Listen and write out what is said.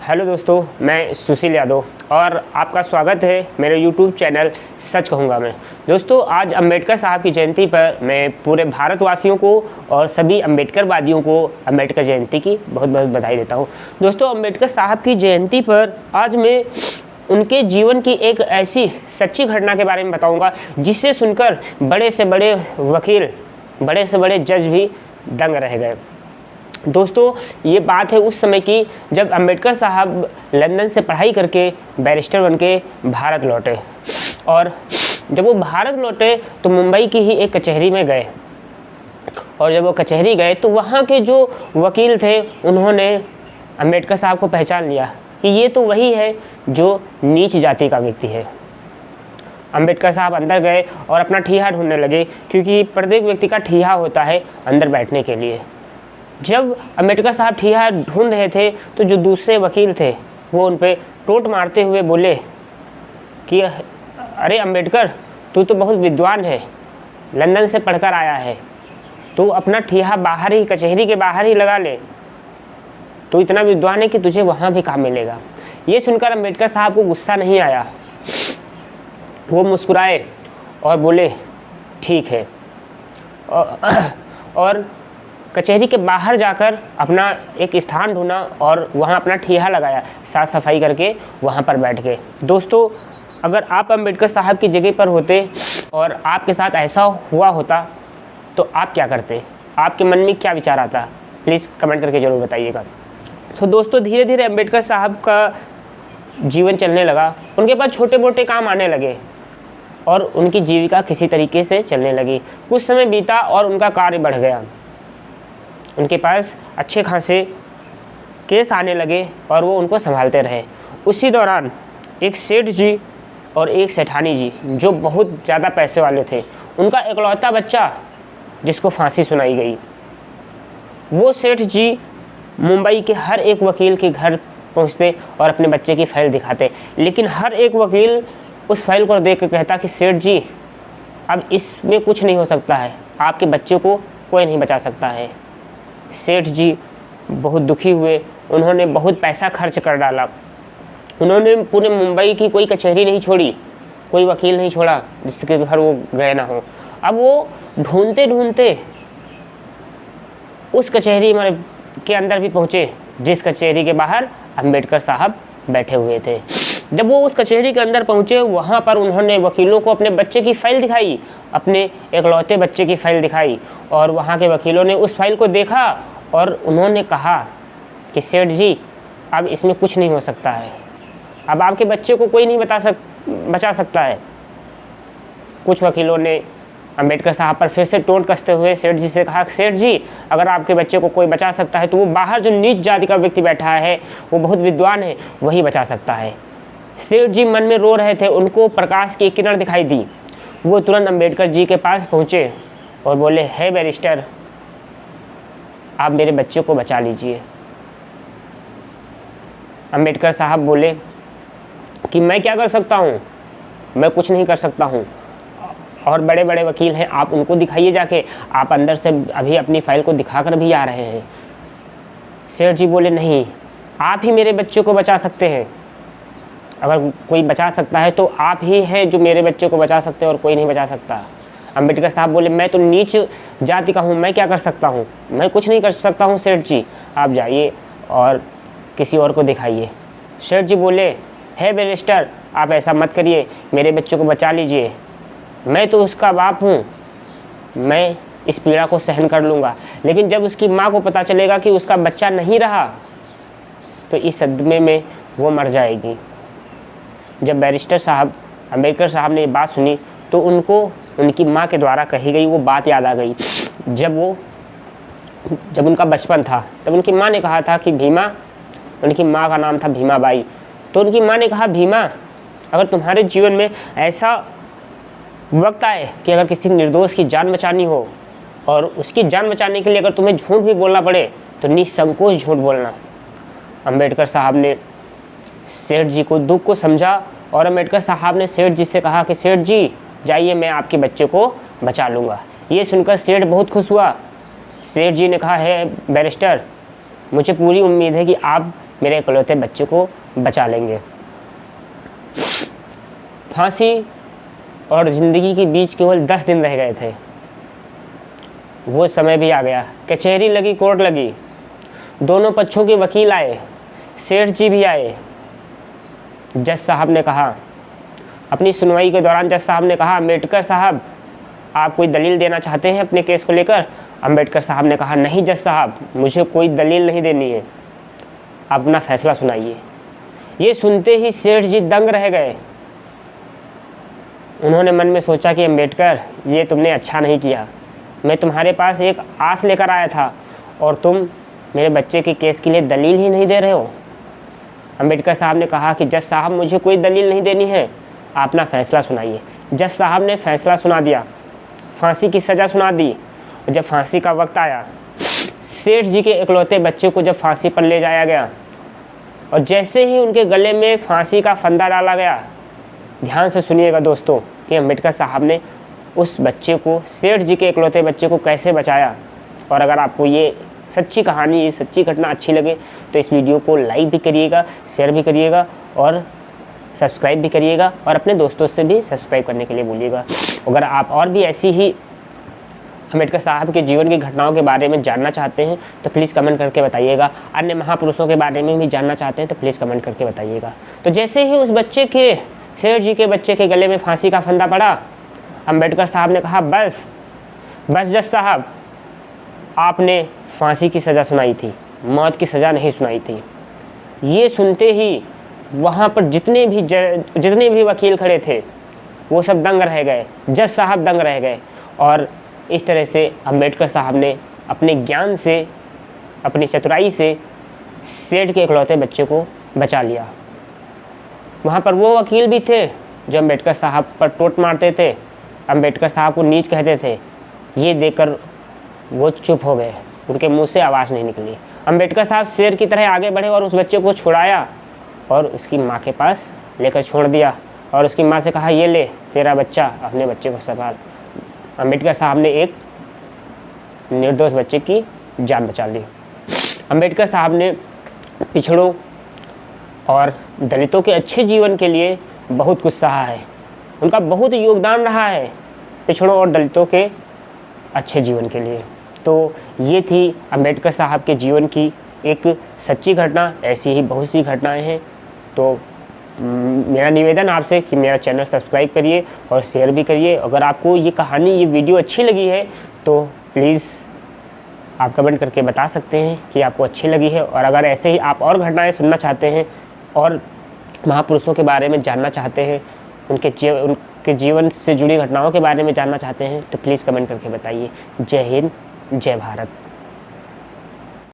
Hello दोस्तों, मैं सुशील यादव और आपका स्वागत है मेरे यूट्यूब चैनल सच कहूँगा मैं। दोस्तों, आज अंबेडकर साहब की जयंती पर मैं पूरे भारतवासियों को और सभी अंबेडकरवादियों को अंबेडकर जयंती की बहुत बहुत बधाई देता हूँ। दोस्तों, अंबेडकर साहब की जयंती पर आज मैं उनके जीवन की एक ऐसी सच्ची घटना के बारे में बताऊँगा जिसे सुनकर बड़े से बड़े वकील, बड़े से बड़े जज भी दंग रह गए। दोस्तों, ये बात है उस समय की जब अंबेडकर साहब लंदन से पढ़ाई करके बैरिस्टर बनके भारत लौटे और जब वो भारत लौटे तो मुंबई की ही एक कचहरी में गए और जब वो कचहरी गए तो वहाँ के जो वकील थे उन्होंने अंबेडकर साहब को पहचान लिया कि ये तो वही है जो नीच जाति का व्यक्ति है। अंबेडकर साहब अंदर गए और अपना ठिया ढूंढने लगे क्योंकि प्रत्येक व्यक्ति का ठिया होता है अंदर बैठने के लिए। जब अंबेडकर साहब ठिया ढूंढ रहे थे तो जो दूसरे वकील थे वो उन पे टोंट मारते हुए बोले कि अरे अंबेडकर, तू तो बहुत विद्वान है, लंदन से पढ़कर आया है, तू अपना ठिया बाहर ही, कचहरी के बाहर ही लगा ले, तू इतना विद्वान है कि तुझे वहाँ भी काम मिलेगा। ये सुनकर अंबेडकर साहब को गुस्सा नहीं आया, वो मुस्कुराए और बोले ठीक है और कचहरी के बाहर जाकर अपना एक स्थान ढूंढा और वहाँ अपना ठिया लगाया, साफ़ सफाई करके वहाँ पर बैठ गए। दोस्तों, अगर आप अंबेडकर साहब की जगह पर होते और आपके साथ ऐसा हुआ होता तो आप क्या करते? आपके मन में क्या विचार आता? प्लीज़ कमेंट करके ज़रूर बताइएगा। तो दोस्तों, धीरे धीरे अंबेडकर साहब का जीवन चलने लगा, उनके पास छोटे मोटे काम आने लगे और उनकी जीविका किसी तरीके से चलने लगी। कुछ समय बीता और उनका कार्य बढ़ गया, उनके पास अच्छे खासे केस आने लगे और वो उनको संभालते रहे। उसी दौरान एक सेठ जी और एक सेठानी जी जो बहुत ज़्यादा पैसे वाले थे, उनका इकलौता बच्चा जिसको फांसी सुनाई गई। वो सेठ जी मुंबई के हर एक वकील के घर पहुंचते और अपने बच्चे की फाइल दिखाते, लेकिन हर एक वकील उस फाइल को देख कर कहता कि सेठ जी, अब इसमें कुछ नहीं हो सकता है, आपके बच्चे को कोई नहीं बचा सकता है। सेठ जी बहुत दुखी हुए, उन्होंने बहुत पैसा खर्च कर डाला, उन्होंने पूरे मुंबई की कोई कचहरी नहीं छोड़ी, कोई वकील नहीं छोड़ा जिसके घर वो गए ना हो। अब वो ढूंढते ढूंढते उस कचहरी में के अंदर भी पहुँचे जिस कचहरी के बाहर अंबेडकर साहब बैठे हुए थे। जब वो उस कचहरी के अंदर पहुँचे, वहाँ पर उन्होंने वकीलों को अपने बच्चे की फ़ाइल दिखाई, अपने एकलौते बच्चे की फ़ाइल दिखाई और वहाँ के वकीलों ने उस फाइल को देखा और उन्होंने कहा कि सेठ जी, अब इसमें कुछ नहीं हो सकता है, अब आपके बच्चे को कोई नहीं बचा सकता है। कुछ वकीलों ने अंबेडकर साहब पर फिर से टोंट कसते हुए सेठ जी से कहा, सेठ जी, अगर आपके बच्चे को कोई बचा सकता है तो वो बाहर जो नीच जाति का व्यक्ति बैठा है, वो बहुत विद्वान है, वही बचा सकता है। सेठ जी मन में रो रहे थे, उनको प्रकाश की किरण दिखाई दी। वो तुरंत अंबेडकर जी के पास पहुँचे और बोले, हे बैरिस्टर, आप मेरे बच्चे को बचा लीजिए। अंबेडकर साहब बोले कि मैं क्या कर सकता हूँ, मैं कुछ नहीं कर सकता हूँ, और बड़े बड़े वकील हैं, आप उनको दिखाइए जाके, आप अंदर से अभी अपनी फाइल को दिखाकर भी आ रहे हैं। सेठ जी बोले, नहीं, आप ही मेरे बच्चे को बचा सकते हैं, अगर कोई बचा सकता है तो आप ही हैं जो मेरे बच्चे को बचा सकते हैं और कोई नहीं बचा सकता। अंबेडकर साहब बोले, मैं तो नीच जाति का हूँ, मैं क्या कर सकता हूँ, मैं कुछ नहीं कर सकता हूँ सेठ जी, आप जाइए और किसी और को दिखाइए। सेठ जी बोले, हे बैरिस्टर, आप ऐसा मत करिए, मेरे बच्चे को बचा लीजिए, मैं तो उसका बाप हूँ, मैं इस पीड़ा को सहन कर लूँगा, लेकिन जब उसकी माँ को पता चलेगा कि उसका बच्चा नहीं रहा तो इस सदमे में वो मर जाएगी। जब बैरिस्टर साहब, अंबेडकर साहब ने ये बात सुनी तो उनको उनकी माँ के द्वारा कही गई वो बात याद आ गई। जब उनका बचपन था तब उनकी माँ ने कहा था कि भीमा, उनकी माँ का नाम था भीमा बाई, तो उनकी माँ ने कहा, भीमा, अगर तुम्हारे जीवन में ऐसा वक्त आए कि अगर किसी निर्दोष की जान बचानी हो और उसकी जान बचाने के लिए अगर तुम्हें झूठ भी बोलना पड़े तो निसंकोच झूठ बोलना। अंबेडकर साहब ने सेठ जी को दुख को समझा और अंबेडकर साहब ने सेठ जी से कहा कि सेठ जी, जाइए, मैं आपके बच्चे को बचा लूँगा। ये सुनकर सेठ बहुत खुश हुआ। सेठ जी ने कहा, है बैरिस्टर, मुझे पूरी उम्मीद है कि आप मेरे इकलौते बच्चे को बचा लेंगे। फांसी और ज़िंदगी के बीच केवल 10 दिन रह गए थे। वो समय भी आ गया। कचहरी लगी, कोर्ट लगी, दोनों पक्षों के वकील आए, सेठ जी भी आए। जज साहब ने कहा, अपनी सुनवाई के दौरान जज साहब ने कहा, अम्बेडकर साहब आप कोई दलील देना चाहते हैं अपने केस को लेकर? अम्बेडकर साहब ने कहा, नहीं जज साहब, मुझे कोई दलील नहीं देनी है, अपना फैसला सुनाइए। ये सुनते ही सेठ जी दंग रह गए। उन्होंने मन में सोचा कि अम्बेडकर, ये तुमने अच्छा नहीं किया। मैं तुम्हारे पास एक आस लेकर आया था और तुम मेरे बच्चे के केस के लिए दलील ही नहीं दे रहे हो। अम्बेडकर साहब ने कहा कि जज साहब मुझे कोई दलील नहीं देनी है, आप अपना फैसला सुनाइए। जज साहब ने फैसला सुना दिया, फांसी की सज़ा सुना दी। और जब फांसी का वक्त आया, सेठ जी के इकलौते बच्चे को जब फांसी पर ले जाया गया और जैसे ही उनके गले में फांसी का फंदा डाला गया, ध्यान से सुनिएगा दोस्तों कि अम्बेडकर साहब ने उस बच्चे को, सेठ जी के इकलौते बच्चे को कैसे बचाया। और अगर आपको ये सच्ची कहानी, ये सच्ची घटना अच्छी लगे तो इस वीडियो को लाइक भी करिएगा, शेयर भी करिएगा और सब्सक्राइब भी करिएगा और अपने दोस्तों से भी सब्सक्राइब करने के लिए बोलिएगा। अगर आप और भी ऐसी ही अम्बेडकर साहब के जीवन की घटनाओं के बारे में जानना चाहते हैं तो प्लीज़ कमेंट करके बताइएगा। अन्य महापुरुषों के बारे में भी जानना चाहते हैं तो प्लीज़ कमेंट करके बताइएगा। तो जैसे ही उस बच्चे के, सेठ जी के बच्चे के गले में फांसी का फंदा पड़ा, अम्बेडकर साहब ने कहा, बस बस जज साहब, आपने फांसी की सज़ा सुनाई थी, मौत की सज़ा नहीं सुनाई थी। ये सुनते ही वहाँ पर जितने भी वकील खड़े थे वो सब दंग रह गए, जज साहब दंग रह गए। और इस तरह से अम्बेडकर साहब ने अपने ज्ञान से, अपनी चतुराई से सेठ के इकलौते बच्चे को बचा लिया। वहाँ पर वो वकील भी थे जो अम्बेडकर साहब पर टोट मारते थे, अम्बेडकर साहब को नीच कहते थे। ये देखकर वो चुप हो गए, उनके मुंह से आवाज़ नहीं निकली। अम्बेडकर साहब शेर की तरह आगे बढ़े और उस बच्चे को छुड़ाया और उसकी माँ के पास लेकर छोड़ दिया और उसकी माँ से कहा, ये ले तेरा बच्चा, अपने बच्चे को संभाल। अम्बेडकर साहब ने एक निर्दोष बच्चे की जान बचा ली। अम्बेडकर साहब ने पिछड़ों और दलितों के अच्छे जीवन के लिए बहुत कुछ सहा है। उनका बहुत योगदान रहा है पिछड़ों और दलितों के अच्छे जीवन के लिए। तो ये थी अम्बेडकर साहब के जीवन की एक सच्ची घटना। ऐसी ही बहुत सी घटनाएं हैं। तो मेरा निवेदन आपसे कि मेरा चैनल सब्सक्राइब करिए और शेयर भी करिए। अगर आपको ये कहानी, ये वीडियो अच्छी लगी है तो प्लीज़ आप कमेंट करके बता सकते हैं कि आपको अच्छी लगी है। और अगर ऐसे ही आप और घटनाएं सुनना चाहते हैं और महापुरुषों के बारे में जानना चाहते हैं, उनके जीवन से जुड़ी घटनाओं के बारे में जानना चाहते हैं तो प्लीज़ कमेंट करके बताइए। जय हिंद, जय भारत।